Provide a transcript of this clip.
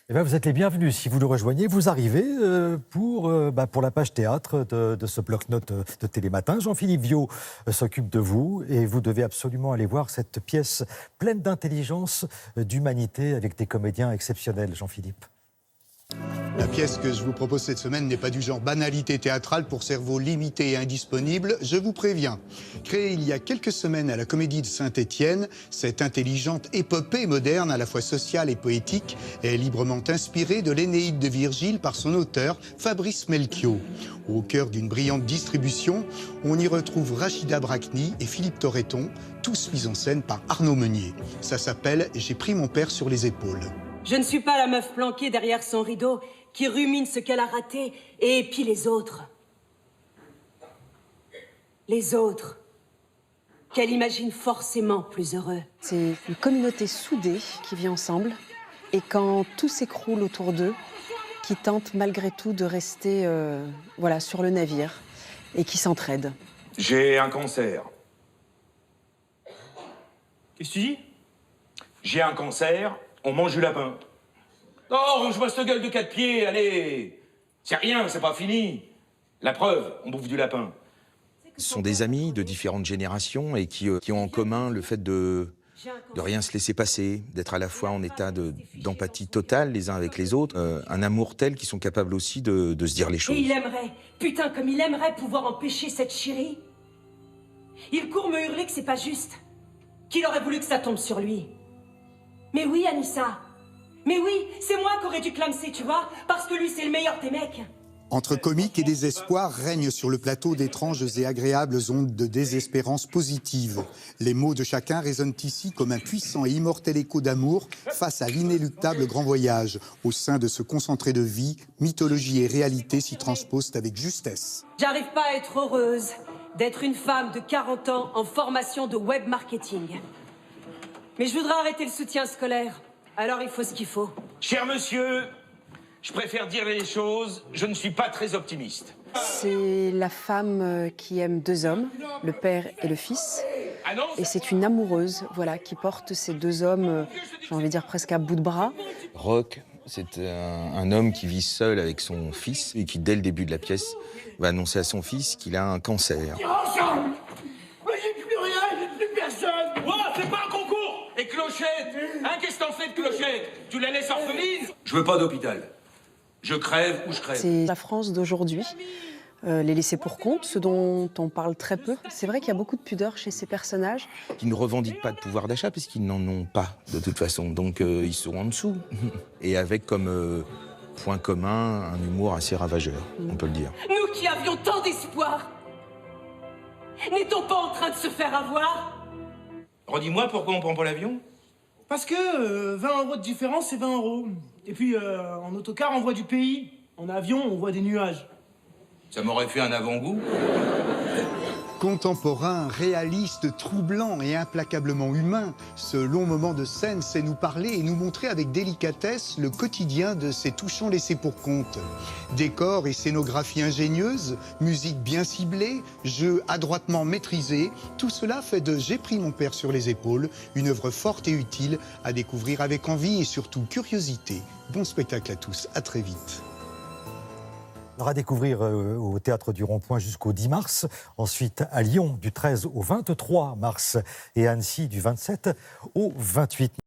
Eh bien, vous êtes les bienvenus. Si vous nous rejoignez, vous arrivez pour la page théâtre de ce bloc-notes de Télématin. Jean-Philippe Viau s'occupe de vous et vous devez absolument aller voir cette pièce pleine d'intelligence, d'humanité, avec des comédiens exceptionnels, Jean-Philippe. La pièce que je vous propose cette semaine n'est pas du genre banalité théâtrale pour cerveau limité et indisponible, je vous préviens. Créée il y a quelques semaines à la Comédie de Saint-Étienne, cette intelligente épopée moderne, à la fois sociale et poétique, est librement inspirée de l'Énéide de Virgile par son auteur, Fabrice Melchior. Au cœur d'une brillante distribution, on y retrouve Rachida Brakni et Philippe Torreton, tous mis en scène par Arnaud Meunier. Ça s'appelle « J'ai pris mon père sur les épaules ». Je ne suis pas la meuf planquée derrière son rideau qui rumine ce qu'elle a raté et épie les autres. Les autres, qu'elle imagine forcément plus heureux. C'est une communauté soudée qui vit ensemble et quand tout s'écroule autour d'eux, qui tentent malgré tout de rester sur le navire et qui s'entraident. J'ai un cancer. Qu'est-ce que tu dis? J'ai un cancer, on mange du lapin. Oh, range-moi cette gueule de 4 pieds, allez. C'est rien, c'est pas fini. La preuve, on bouffe du lapin. Ce sont des amis de différentes générations et qui ont en commun le fait de rien se laisser passer, d'être à la fois en état d'empathie totale les uns avec les autres, un amour tel qu'ils sont capables aussi de se dire les choses. Et il aimerait, putain comme il aimerait pouvoir empêcher cette chérie. Il court me hurler que c'est pas juste, qu'il aurait voulu que ça tombe sur lui. Mais oui, Anissa. Mais oui, c'est moi qui aurais dû clamser, tu vois, parce que lui, c'est le meilleur des mecs. Entre comique et désespoir règnent sur le plateau d'étranges et agréables ondes de désespérance positive. Les mots de chacun résonnent ici comme un puissant et immortel écho d'amour face à l'inéluctable grand voyage. Au sein de ce concentré de vie, mythologie et réalité s'y transposent avec justesse. J'arrive pas à être heureuse d'être une femme de 40 ans en formation de web marketing. Mais je voudrais arrêter le soutien scolaire. Alors il faut ce qu'il faut. Cher monsieur, je préfère dire les choses, je ne suis pas très optimiste. C'est la femme qui aime deux hommes, le père et le fils. Ah non? Et c'est une amoureuse, qui porte ces deux hommes, j'ai envie de dire presque à bout de bras. Roch, c'est un homme qui vit seul avec son fils et qui, dès le début de la pièce, va annoncer à son fils qu'il a un cancer. Ensemble. Moi, j'ai plus rien, j'ai plus personne. Oh, c'est pas un concours! Et Clochette, hein, qu'est-ce que t'en fais de Clochette? Tu la laisses orpheline? Je veux pas d'hôpital. Je crève ou je crève. C'est la France d'aujourd'hui, les laissés pour compte, ce dont on parle très peu. C'est vrai qu'il y a beaucoup de pudeur chez ces personnages. Qui ne revendiquent pas de pouvoir d'achat parce qu'ils n'en ont pas, de toute façon. Donc, ils sont en dessous. Et avec comme point commun un humour assez ravageur, on peut le dire. Nous qui avions tant d'espoir, n'est-on pas en train de se faire avoir? Redis-moi pourquoi on prend pas l'avion? Parce que 20 € de différence, c'est 20 €. Et puis, en autocar, on voit du pays. En avion, on voit des nuages. Ça m'aurait fait un avant-goût. Contemporain, réaliste, troublant et implacablement humain, ce long moment de scène sait nous parler et nous montrer avec délicatesse le quotidien de ces touchants laissés pour compte. Décors et scénographie ingénieuses, musique bien ciblée, jeu adroitement maîtrisé, tout cela fait de J'ai pris mon père sur les épaules, une œuvre forte et utile à découvrir avec envie et surtout curiosité. Bon spectacle à tous, à très vite. Alors à découvrir au Théâtre du Rond-Point jusqu'au 10 mars, ensuite à Lyon du 13 au 23 mars et à Annecy du 27 au 28 mars.